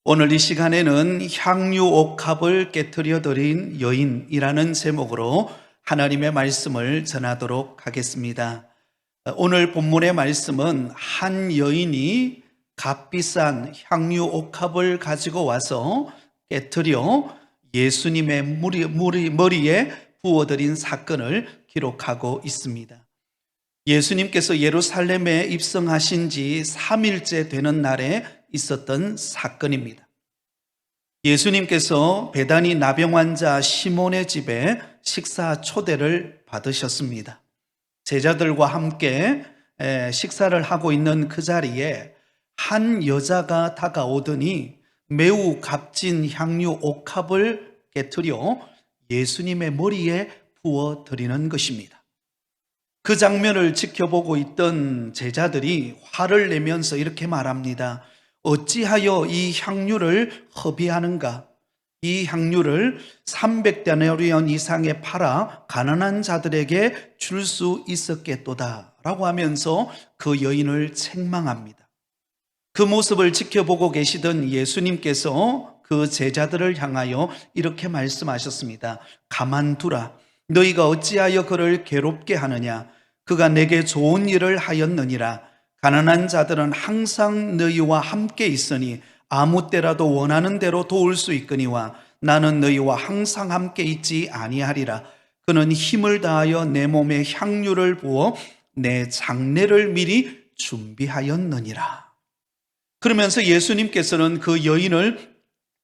오늘 이 시간에는 향유옥합을 깨트려 드린 여인이라는 제목으로 하나님의 말씀을 전하도록 하겠습니다. 오늘 본문의 말씀은 한 여인이 값비싼 향유옥합을 가지고 와서 깨트려 예수님의 머리에 부어드린 사건을 기록하고 있습니다. 예수님께서 예루살렘에 입성하신 지 3일째 되는 날에 있었던 사건입니다. 예수님께서 베다니 나병 환자 시몬의 집에 식사 초대를 받으셨습니다. 제자들과 함께 식사를 하고 있는 그 자리에 한 여자가 다가오더니 매우 값진 향유 옥합을 깨트려 예수님의 머리에 부어 드리는 것입니다. 그 장면을 지켜보고 있던 제자들이 화를 내면서 이렇게 말합니다. 어찌하여 이 향유를 허비하는가? 이 향유를 300데나리온 이상에 팔아 가난한 자들에게 줄 수 있었겠도다 라고 하면서 그 여인을 책망합니다. 그 모습을 지켜보고 계시던 예수님께서 그 제자들을 향하여 이렇게 말씀하셨습니다. 가만두라. 너희가 어찌하여 그를 괴롭게 하느냐? 그가 내게 좋은 일을 하였느니라. 가난한 자들은 항상 너희와 함께 있으니 아무 때라도 원하는 대로 도울 수 있거니와 나는 너희와 항상 함께 있지 아니하리라. 그는 힘을 다하여 내 몸에 향유를 부어 내 장례를 미리 준비하였느니라. 그러면서 예수님께서는 그 여인을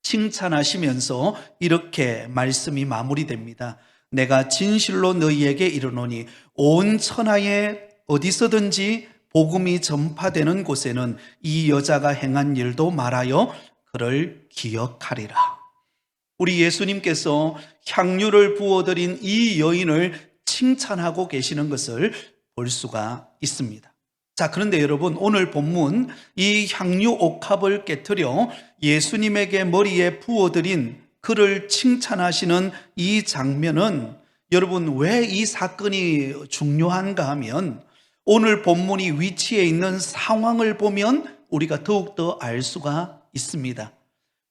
칭찬하시면서 이렇게 말씀이 마무리됩니다. 내가 진실로 너희에게 이르노니 온 천하에 어디서든지 복음이 전파되는 곳에는 이 여자가 행한 일도 말하여 그를 기억하리라. 우리 예수님께서 향유를 부어드린 이 여인을 칭찬하고 계시는 것을 볼 수가 있습니다. 자, 그런데 여러분, 오늘 본문 이 향유 옥합을 깨트려 예수님에게 머리에 부어드린 그를 칭찬하시는 이 장면은 여러분 왜 이 사건이 중요한가 하면 오늘 본문이 위치해 있는 상황을 보면 우리가 더욱더 알 수가 있습니다.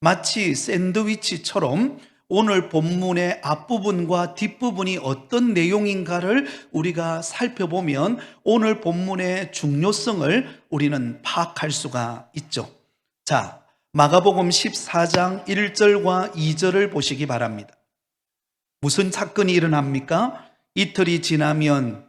마치 샌드위치처럼 오늘 본문의 앞부분과 뒷부분이 어떤 내용인가를 우리가 살펴보면 오늘 본문의 중요성을 우리는 파악할 수가 있죠. 자, 마가복음 14장 1절과 2절을 보시기 바랍니다. 무슨 사건이 일어납니까? 이틀이 지나면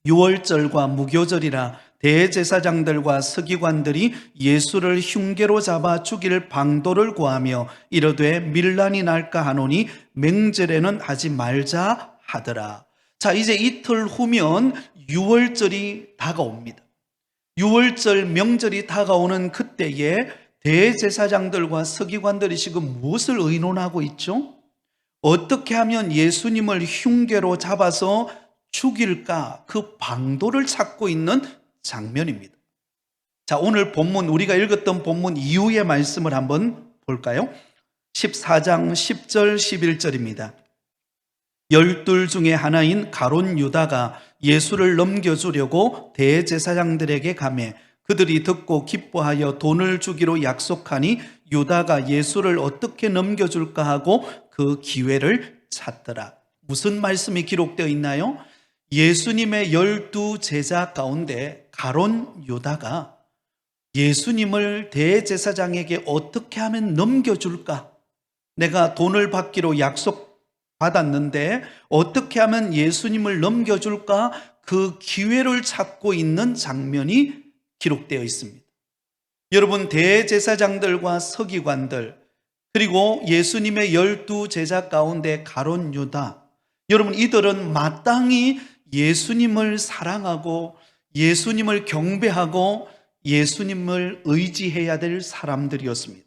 유월절과 무교절이라 대제사장들과 서기관들이 예수를 흉계로 잡아 죽일 방도를 구하며 이르되 밀란이 날까 하노니 맹절에는 하지 말자 하더라. 자, 이제 이틀 후면 유월절이 다가옵니다. 유월절 명절이 다가오는 그때에 대제사장들과 서기관들이 지금 무엇을 의논하고 있죠? 어떻게 하면 예수님을 흉계로 잡아서 죽일까? 그 방도를 찾고 있는 장면입니다. 자, 오늘 본문, 우리가 읽었던 본문 이후의 말씀을 한번 볼까요? 14장 10절 11절입니다. 12 중에 하나인 가룟 유다가 예수를 넘겨주려고 대제사장들에게 가매 그들이 듣고 기뻐하여 돈을 주기로 약속하니 유다가 예수를 어떻게 넘겨줄까 하고 그 기회를 찾더라. 무슨 말씀이 기록되어 있나요? 예수님의 12 제자 가운데 가룟 유다가 예수님을 대제사장에게 어떻게 하면 넘겨줄까? 내가 돈을 받기로 약속받았는데 어떻게 하면 예수님을 넘겨줄까? 그 기회를 찾고 있는 장면이 기록되어 있습니다. 여러분, 대제사장들과 서기관들 그리고 예수님의 12 제자 가운데 가룟 유다, 여러분 이들은 마땅히 예수님을 사랑하고 예수님을 경배하고 예수님을 의지해야 될 사람들이었습니다.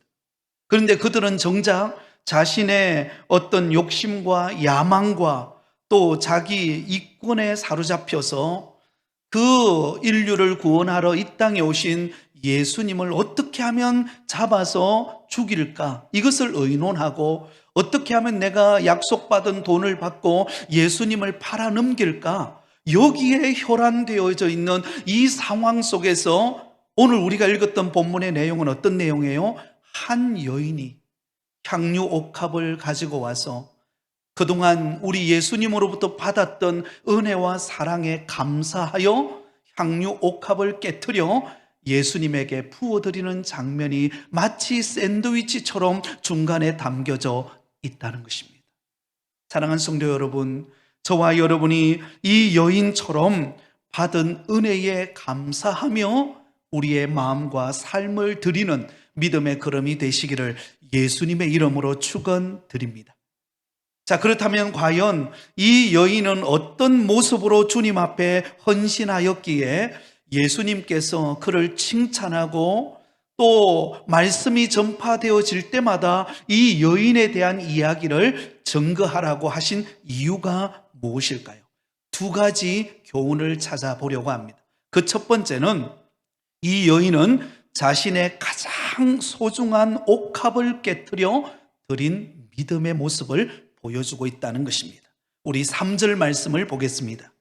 그런데 그들은 정작 자신의 어떤 욕심과 야망과 또 자기 이권에 사로잡혀서 그 인류를 구원하러 이 땅에 오신 예수님을 어떻게 하면 잡아서 죽일까? 이것을 의논하고 어떻게 하면 내가 약속받은 돈을 받고 예수님을 팔아넘길까? 여기에 혈안되어져 있는 이 상황 속에서 오늘 우리가 읽었던 본문의 내용은 어떤 내용이에요? 한 여인이 향유 옥합을 가지고 와서 그동안 우리 예수님으로부터 받았던 은혜와 사랑에 감사하여 향유 옥합을 깨트려 예수님에게 부어드리는 장면이 마치 샌드위치처럼 중간에 담겨져 있다는 것입니다. 사랑하는 성도 여러분, 저와 여러분이 이 여인처럼 받은 은혜에 감사하며 우리의 마음과 삶을 드리는 믿음의 걸음이 되시기를 예수님의 이름으로 축원드립니다. 자, 그렇다면 과연 이 여인은 어떤 모습으로 주님 앞에 헌신하였기에 예수님께서 그를 칭찬하고 또 말씀이 전파되어질 때마다 이 여인에 대한 이야기를 증거하라고 하신 이유가 무엇일까요? 두 가지 교훈을 찾아보려고 합니다. 그 첫 번째는 이 여인은 자신의 가장 소중한 옥합을 깨트려 드린 믿음의 모습을 보여주고 있다는 것입니다. 우리 3절 말씀을 보겠습니다.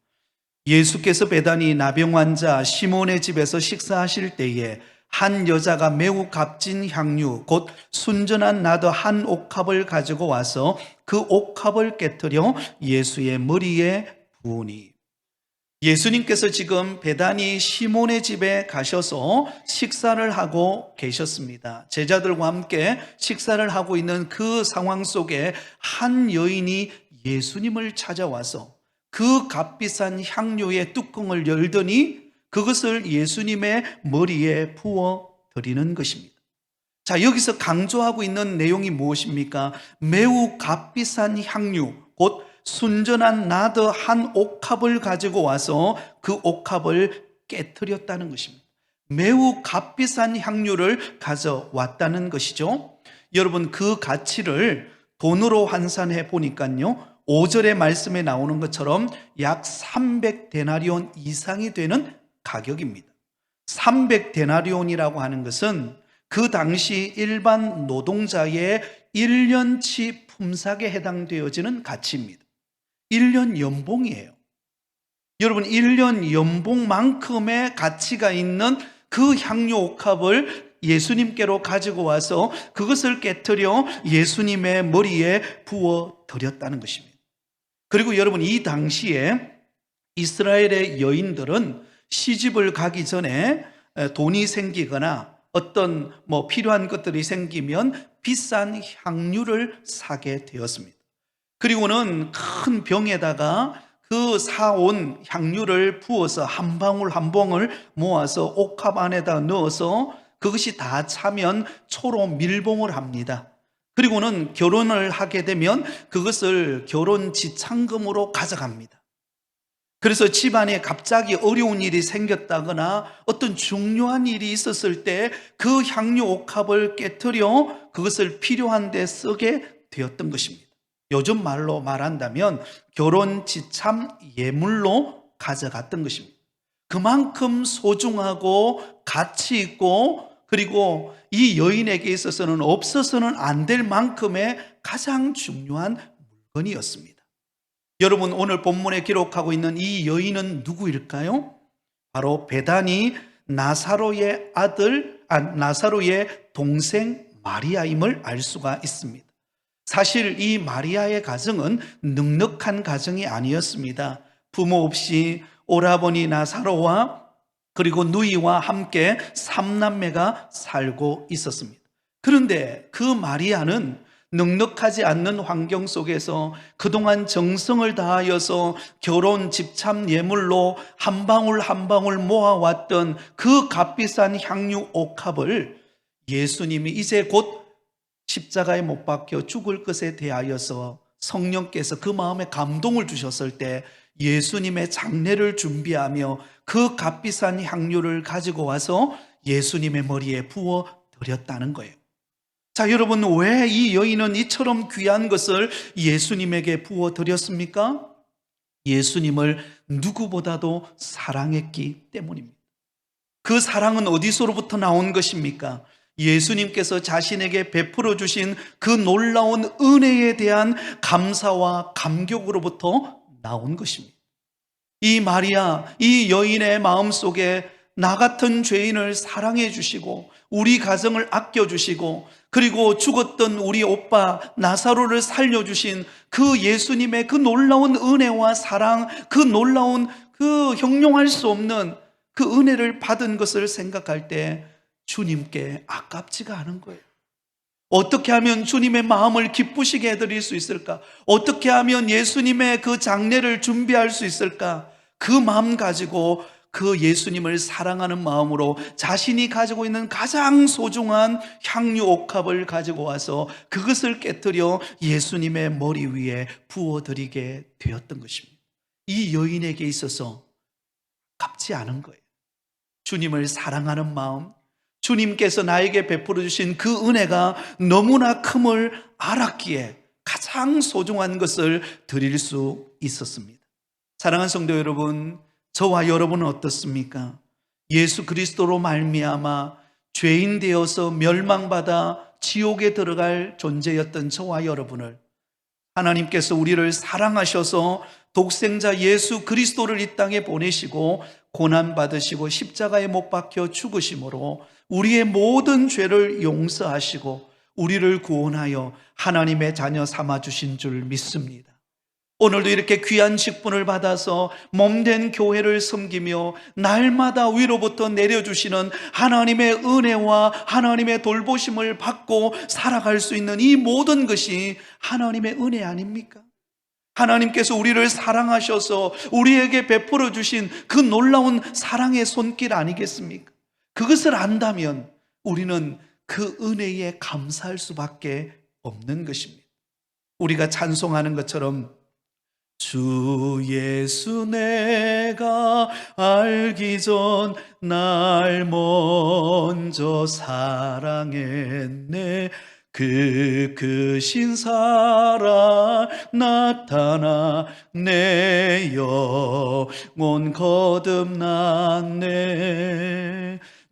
예수께서 베다니 나병 환자 시몬의 집에서 식사하실 때에 한 여자가 매우 값진 향유 곧 순전한 나드 한 옥합을 가지고 와서 그 옥합을 깨트려 예수의 머리에 부으니. 예수님께서 지금 베다니 시몬의 집에 가셔서 식사를 하고 계셨습니다. 제자들과 함께 식사를 하고 있는 그 상황 속에 한 여인이 예수님을 찾아와서 그 값비싼 향유의 뚜껑을 열더니 그것을 예수님의 머리에 부어 드리는 것입니다. 자, 여기서 강조하고 있는 내용이 무엇입니까? 매우 값비싼 향유, 곧 순전한 나드 한 옥합을 가지고 와서 그 옥합을 깨트렸다는 것입니다. 매우 값비싼 향유를 가져왔다는 것이죠. 여러분, 그 가치를 돈으로 환산해 보니까요, 5절의 말씀에 나오는 것처럼 약 300데나리온 이상이 되는 가격입니다. 300데나리온이라고 하는 것은 그 당시 일반 노동자의 1년치 품삯에 해당되어지는 가치입니다. 1년 연봉이에요. 여러분, 1년 연봉만큼의 가치가 있는 그 향유 옥합을 예수님께로 가지고 와서 그것을 깨트려 예수님의 머리에 부어 드렸다는 것입니다. 그리고 여러분, 이 당시에 이스라엘의 여인들은 시집을 가기 전에 돈이 생기거나 어떤 필요한 것들이 생기면 비싼 향유를 사게 되었습니다. 그리고는 큰 병에다가 그 사온 향유를 부어서 한 방울 한 방울 모아서 옥합 안에다 넣어서 그것이 다 차면 초로 밀봉을 합니다. 그리고는 결혼을 하게 되면 그것을 결혼 지참금으로 가져갑니다. 그래서 집안에 갑자기 어려운 일이 생겼다거나 어떤 중요한 일이 있었을 때 그 향유 옥합을 깨트려 그것을 필요한 데 쓰게 되었던 것입니다. 요즘 말로 말한다면 결혼 지참 예물로 가져갔던 것입니다. 그만큼 소중하고 가치 있고 그리고 이 여인에게 있어서는 없어서는 안 될 만큼의 가장 중요한 물건이었습니다. 여러분, 오늘 본문에 기록하고 있는 이 여인은 누구일까요? 바로 베다니 나사로의 나사로의 동생 마리아임을 알 수가 있습니다. 사실 이 마리아의 가정은 넉넉한 가정이 아니었습니다. 부모 없이 오라버니 나사로와 그리고 누이와 함께 3남매가 살고 있었습니다. 그런데 그 마리아는 넉넉하지 않는 환경 속에서 그동안 정성을 다하여서 결혼 집참 예물로 한 방울 한 방울 모아왔던 그 값비싼 향유 옥합을 예수님이 이제 곧 십자가에 못 박혀 죽을 것에 대하여서 성령께서 그 마음에 감동을 주셨을 때 예수님의 장례를 준비하며 그 값비싼 향유를 가지고 와서 예수님의 머리에 부어 드렸다는 거예요. 자, 여러분, 왜 이 여인은 이처럼 귀한 것을 예수님에게 부어 드렸습니까? 예수님을 누구보다도 사랑했기 때문입니다. 그 사랑은 어디서로부터 나온 것입니까? 예수님께서 자신에게 베풀어 주신 그 놀라운 은혜에 대한 감사와 감격으로부터 나온 것입니다. 이 마리아, 이 여인의 마음속에 나 같은 죄인을 사랑해 주시고 우리 가정을 아껴 주시고 그리고 죽었던 우리 오빠 나사로를 살려주신 그 예수님의 그 놀라운 은혜와 사랑, 그 놀라운 그 형용할 수 없는 그 은혜를 받은 것을 생각할 때 주님께 아깝지가 않은 거예요. 어떻게 하면 주님의 마음을 기쁘시게 해드릴 수 있을까? 어떻게 하면 예수님의 그 장례를 준비할 수 있을까? 그 마음 가지고 그 예수님을 사랑하는 마음으로 자신이 가지고 있는 가장 소중한 향유 옥합을 가지고 와서 그것을 깨뜨려 예수님의 머리 위에 부어드리게 되었던 것입니다. 이 여인에게 있어서 값지 않은 거예요. 주님을 사랑하는 마음, 주님께서 나에게 베풀어 주신 그 은혜가 너무나 큼을 알았기에 가장 소중한 것을 드릴 수 있었습니다. 사랑하는 성도 여러분, 저와 여러분은 어떻습니까? 예수 그리스도로 말미암아 죄인 되어서 멸망받아 지옥에 들어갈 존재였던 저와 여러분을 하나님께서 우리를 사랑하셔서 독생자 예수 그리스도를 이 땅에 보내시고 고난받으시고 십자가에 못 박혀 죽으심으로 우리의 모든 죄를 용서하시고 우리를 구원하여 하나님의 자녀 삼아주신 줄 믿습니다. 오늘도 이렇게 귀한 직분을 받아서 몸된 교회를 섬기며 날마다 위로부터 내려주시는 하나님의 은혜와 하나님의 돌보심을 받고 살아갈 수 있는 이 모든 것이 하나님의 은혜 아닙니까? 하나님께서 우리를 사랑하셔서 우리에게 베풀어 주신 그 놀라운 사랑의 손길 아니겠습니까? 그것을 안다면 우리는 그 은혜에 감사할 수밖에 없는 것입니다. 우리가 찬송하는 것처럼 주 예수 내가 알기 전 날 먼저 사랑했네. 그 크신 사랑 나타나 내 영혼 거듭났네.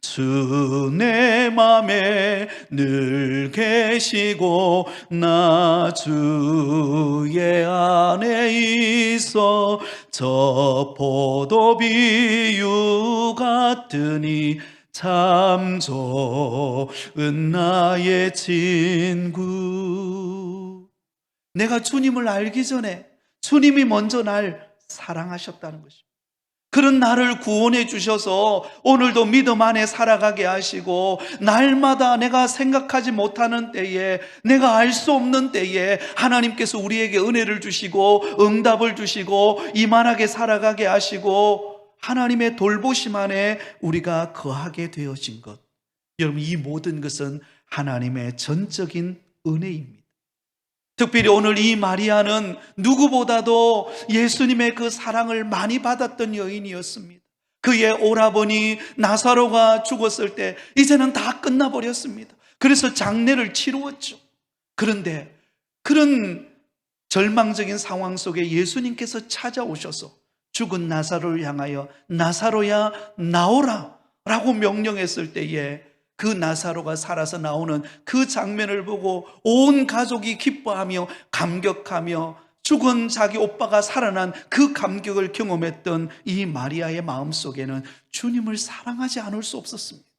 주 내 맘에 늘 계시고 나 주의 안에 있어 저 포도 비유 같으니 참 좋은 나의 친구. 내가 주님을 알기 전에 주님이 먼저 날 사랑하셨다는 것입니다. 그런 나를 구원해 주셔서 오늘도 믿음 안에 살아가게 하시고 날마다 내가 생각하지 못하는 때에 내가 알 수 없는 때에 하나님께서 우리에게 은혜를 주시고 응답을 주시고 이만하게 살아가게 하시고 하나님의 돌보심 안에 우리가 거하게 되어진 것, 여러분 이 모든 것은 하나님의 전적인 은혜입니다. 특별히 오늘 이 마리아는 누구보다도 예수님의 그 사랑을 많이 받았던 여인이었습니다. 그의 오라버니 나사로가 죽었을 때 이제는 다 끝나버렸습니다. 그래서 장례를 치루었죠. 그런데 그런 절망적인 상황 속에 예수님께서 찾아오셔서 죽은 나사로를 향하여 나사로야 나오라 라고 명령했을 때에 그 나사로가 살아서 나오는 그 장면을 보고 온 가족이 기뻐하며 감격하며 죽은 자기 오빠가 살아난 그 감격을 경험했던 이 마리아의 마음속에는 주님을 사랑하지 않을 수 없었습니다.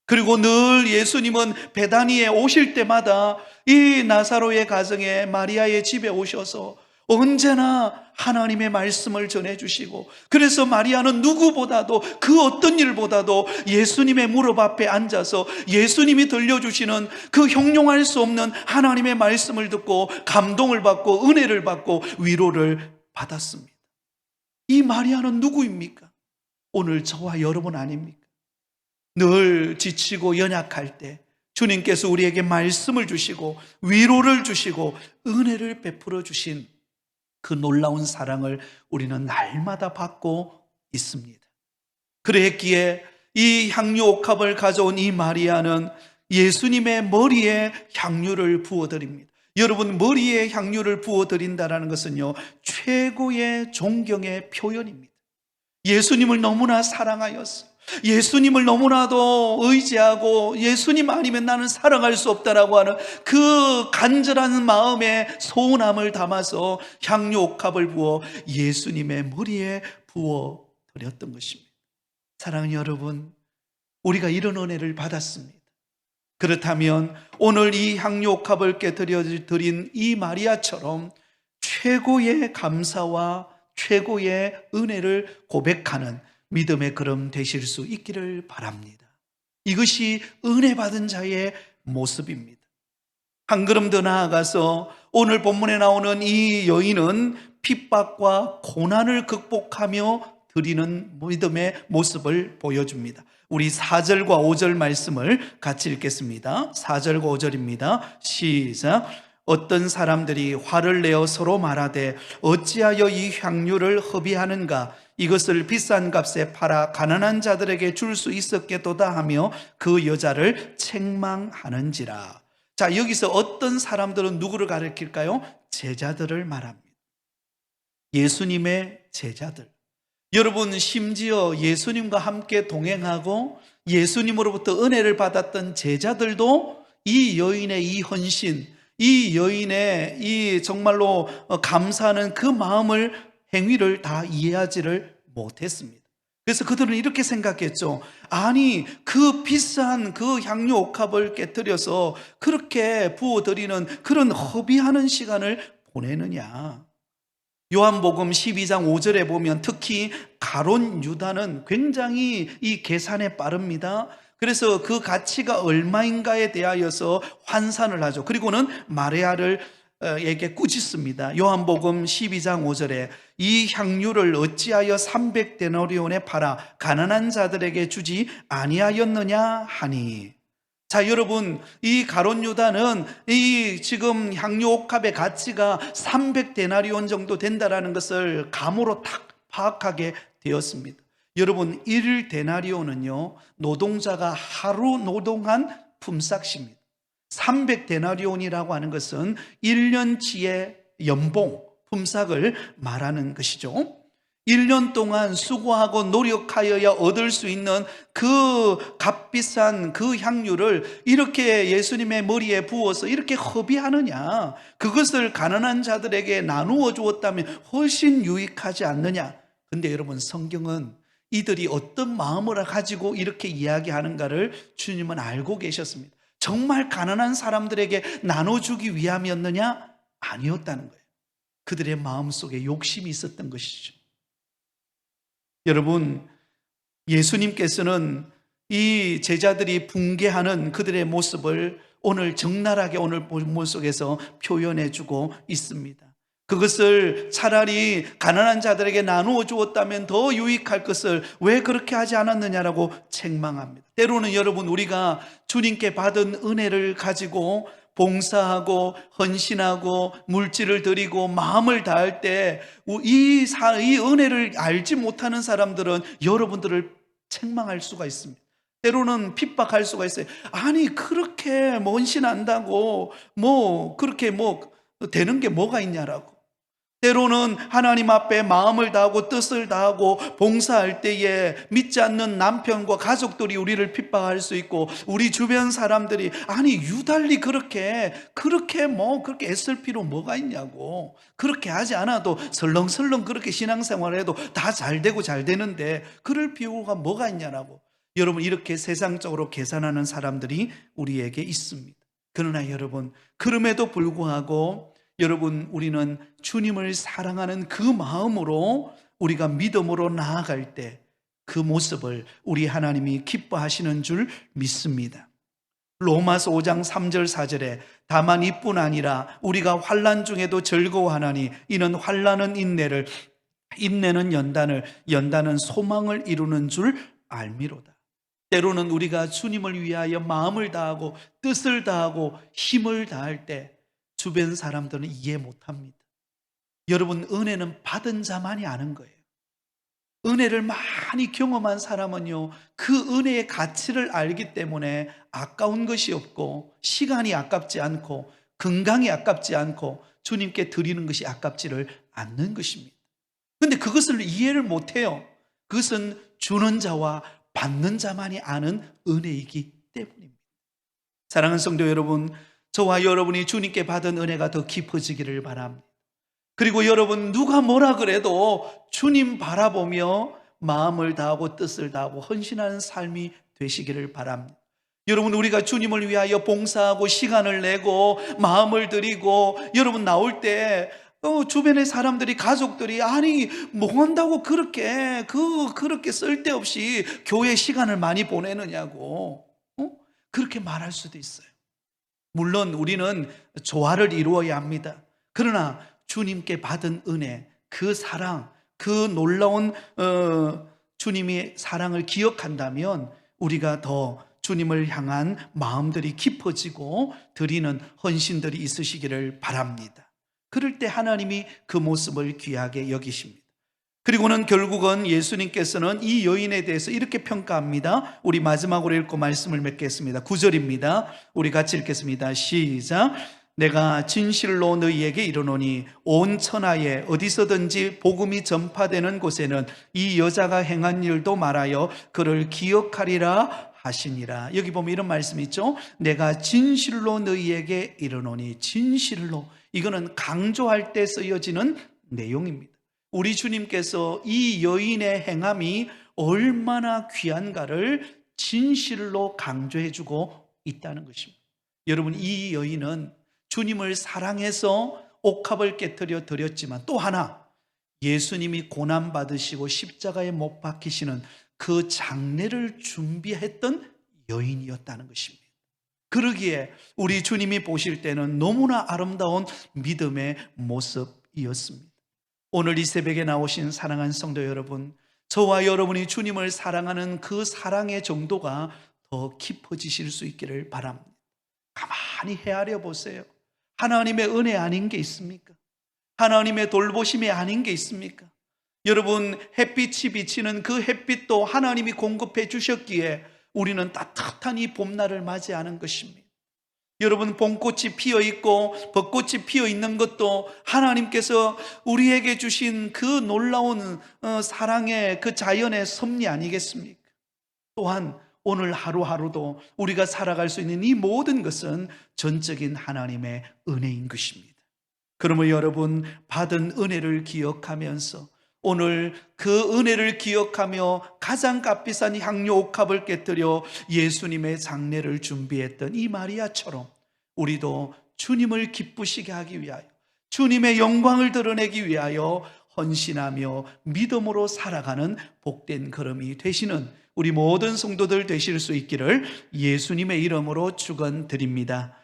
그리고 늘 예수님은 베다니에 오실 때마다 이 나사로의 가정에 마리아의 집에 오셔서 언제나 하나님의 말씀을 전해주시고, 그래서 마리아는 누구보다도 그 어떤 일보다도 예수님의 무릎 앞에 앉아서 예수님이 들려주시는 그 형용할 수 없는 하나님의 말씀을 듣고 감동을 받고 은혜를 받고 위로를 받았습니다. 이 마리아는 누구입니까? 오늘 저와 여러분 아닙니까? 늘 지치고 연약할 때 주님께서 우리에게 말씀을 주시고 위로를 주시고 은혜를 베풀어 주신 그 놀라운 사랑을 우리는 날마다 받고 있습니다. 그랬기에 이 향유 옥합을 가져온 이 마리아는 예수님의 머리에 향유를 부어드립니다. 여러분, 머리에 향유를 부어드린다는 것은요, 최고의 존경의 표현입니다. 예수님을 너무나 사랑하였어. 예수님을 너무나도 의지하고 예수님 아니면 나는 살아갈 수 없다라고 하는 그 간절한 마음에 소원함을 담아서 향유 옥합을 부어 예수님의 머리에 부어 드렸던 것입니다. 사랑하는 여러분, 우리가 이런 은혜를 받았습니다. 그렇다면 오늘 이 향료옥합을 드린 이 마리아처럼 최고의 감사와 최고의 은혜를 고백하는 믿음의 걸음 되실 수 있기를 바랍니다. 이것이 은혜 받은 자의 모습입니다. 한 걸음 더 나아가서 오늘 본문에 나오는 이 여인은 핍박과 고난을 극복하며 드리는 믿음의 모습을 보여줍니다. 우리 4절과 5절 말씀을 같이 읽겠습니다. 4절과 5절입니다. 시작. 어떤 사람들이 화를 내어 서로 말하되 어찌하여 이 향유를 허비하는가? 이것을 비싼 값에 팔아 가난한 자들에게 줄 수 있었겠도다 하며 그 여자를 책망하는지라. 자, 여기서 어떤 사람들은 누구를 가리킬까요? 제자들을 말합니다. 예수님의 제자들. 여러분, 심지어 예수님과 함께 동행하고 예수님으로부터 은혜를 받았던 제자들도 이 여인의 이 헌신, 이 여인의 이 정말로 감사하는 그 마음을, 행위를 다 이해하지를 못했습니다. 그래서 그들은 이렇게 생각했죠. 아니, 그 비싼 그 향유 옥합을 깨뜨려서 그렇게 부어드리는 그런 허비하는 시간을 보내느냐. 요한복음 12장 5절에 보면 특히 가룟 유다는 굉장히 이 계산에 빠릅니다. 그래서 그 가치가 얼마인가에 대하여서 환산을 하죠. 그리고는 마리아를 에게 꾸짖습니다. 요한복음 12장 5절에 이 향유를 어찌하여 300데나리온에 팔아 가난한 자들에게 주지 아니하였느냐 하니. 자, 여러분, 이 가룟 유다는 이 지금 향유 옥합의 가치가 300데나리온 정도 된다라는 것을 감으로 딱 파악하게 되었습니다. 여러분, 1데나리온은요 노동자가 하루 노동한 품삯입니다. 300데나리온이라고 하는 것은 1년치의 연봉, 품삯을 말하는 것이죠. 1년 동안 수고하고 노력하여야 얻을 수 있는 그 값비싼 그 향유를 이렇게 예수님의 머리에 부어서 이렇게 허비하느냐, 그것을 가난한 자들에게 나누어 주었다면 훨씬 유익하지 않느냐. 근데 여러분, 성경은 이들이 어떤 마음을 가지고 이렇게 이야기하는가를 주님은 알고 계셨습니다. 정말 가난한 사람들에게 나눠주기 위함이었느냐? 아니었다는 거예요. 그들의 마음속에 욕심이 있었던 것이죠. 여러분, 예수님께서는 이 제자들이 붕괴하는 그들의 모습을 오늘 적나라하게 오늘 본문 속에서 표현해 주고 있습니다. 그것을 차라리 가난한 자들에게 나누어 주었다면 더 유익할 것을 왜 그렇게 하지 않았느냐라고 책망합니다. 때로는 여러분, 우리가 주님께 받은 은혜를 가지고 봉사하고 헌신하고 물질을 드리고 마음을 다할 때 이 은혜를 알지 못하는 사람들은 여러분들을 책망할 수가 있습니다. 때로는 핍박할 수가 있어요. 아니, 그렇게 헌신한다고 그렇게 되는 게 뭐가 있냐라고. 때로는 하나님 앞에 마음을 다하고 뜻을 다하고 봉사할 때에 믿지 않는 남편과 가족들이 우리를 핍박할 수 있고, 우리 주변 사람들이 아니, 유달리 그렇게 애쓸 필요 뭐가 있냐고, 그렇게 하지 않아도 설렁설렁 그렇게 신앙생활을 해도 다 잘 되고 잘 되는데 그럴 필요가 뭐가 있냐라고. 여러분, 이렇게 세상적으로 계산하는 사람들이 우리에게 있습니다. 그러나 여러분, 그럼에도 불구하고 여러분, 우리는 주님을 사랑하는 그 마음으로 우리가 믿음으로 나아갈 때 그 모습을 우리 하나님이 기뻐하시는 줄 믿습니다. 로마서 5장 3절 4절에 다만 이뿐 아니라 우리가 환난 중에도 즐거워하나니 이는 환난은 인내를, 인내는 연단을, 연단은 소망을 이루는 줄 알미로다. 때로는 우리가 주님을 위하여 마음을 다하고 뜻을 다하고 힘을 다할 때 주변 사람들은 이해 못합니다. 여러분, 은혜는 받은 자만이 아는 거예요. 은혜를 많이 경험한 사람은요, 그 은혜의 가치를 알기 때문에 아까운 것이 없고, 시간이 아깝지 않고, 건강이 아깝지 않고, 주님께 드리는 것이 아깝지를 않는 것입니다. 그런데 그것을 이해를 못해요. 그것은 주는 자와 받는 자만이 아는 은혜이기 때문입니다. 사랑하는 성도 여러분, 저와 여러분이 주님께 받은 은혜가 더 깊어지기를 바랍니다. 그리고 여러분, 누가 뭐라 그래도 주님 바라보며 마음을 다하고 뜻을 다하고 헌신하는 삶이 되시기를 바랍니다. 여러분, 우리가 주님을 위하여 봉사하고 시간을 내고 마음을 들이고, 여러분 나올 때 주변의 사람들이, 가족들이, 아니 뭐 한다고 그렇게 쓸데없이 교회 시간을 많이 보내느냐고 그렇게 말할 수도 있어요. 물론 우리는 조화를 이루어야 합니다. 그러나 주님께 받은 은혜, 그 사랑, 그 놀라운 주님의 사랑을 기억한다면 우리가 더 주님을 향한 마음들이 깊어지고 드리는 헌신들이 있으시기를 바랍니다. 그럴 때 하나님이 그 모습을 귀하게 여기십니다. 그리고는 결국은 예수님께서는 이 여인에 대해서 이렇게 평가합니다. 우리 마지막으로 읽고 말씀을 맺겠습니다. 9절입니다. 우리 같이 읽겠습니다. 시작. 내가 진실로 너희에게 이르노니 온 천하에 어디서든지 복음이 전파되는 곳에는 이 여자가 행한 일도 말하여 그를 기억하리라 하시니라. 여기 보면 이런 말씀이 있죠. 내가 진실로 너희에게 이르노니, 진실로, 이거는 강조할 때 쓰여지는 내용입니다. 우리 주님께서 이 여인의 행함이 얼마나 귀한가를 진실로 강조해주고 있다는 것입니다. 여러분, 이 여인은 주님을 사랑해서 옥합을 깨뜨려 드렸지만 또 하나, 예수님이 고난받으시고 십자가에 못 박히시는 그 장례를 준비했던 여인이었다는 것입니다. 그러기에 우리 주님이 보실 때는 너무나 아름다운 믿음의 모습이었습니다. 오늘 이 새벽에 나오신 사랑하는 성도 여러분, 저와 여러분이 주님을 사랑하는 그 사랑의 정도가 더 깊어지실 수 있기를 바랍니다. 가만히 헤아려 보세요. 하나님의 은혜 아닌 게 있습니까? 하나님의 돌보심이 아닌 게 있습니까? 여러분, 햇빛이 비치는 그 햇빛도 하나님이 공급해 주셨기에 우리는 따뜻한 이 봄날을 맞이하는 것입니다. 여러분, 봄꽃이 피어 있고 벚꽃이 피어 있는 것도 하나님께서 우리에게 주신 그 놀라운 사랑의 그 자연의 섭리 아니겠습니까? 또한 오늘 하루하루도 우리가 살아갈 수 있는 이 모든 것은 전적인 하나님의 은혜인 것입니다. 그러므로 여러분, 받은 은혜를 기억하면서 오늘 그 은혜를 기억하며 가장 값비싼 향료 옥합을 깨뜨려 예수님의 장례를 준비했던 이 마리아처럼 우리도 주님을 기쁘시게 하기 위하여, 주님의 영광을 드러내기 위하여 헌신하며 믿음으로 살아가는 복된 걸음이 되시는 우리 모든 성도들 되실 수 있기를 예수님의 이름으로 축원드립니다.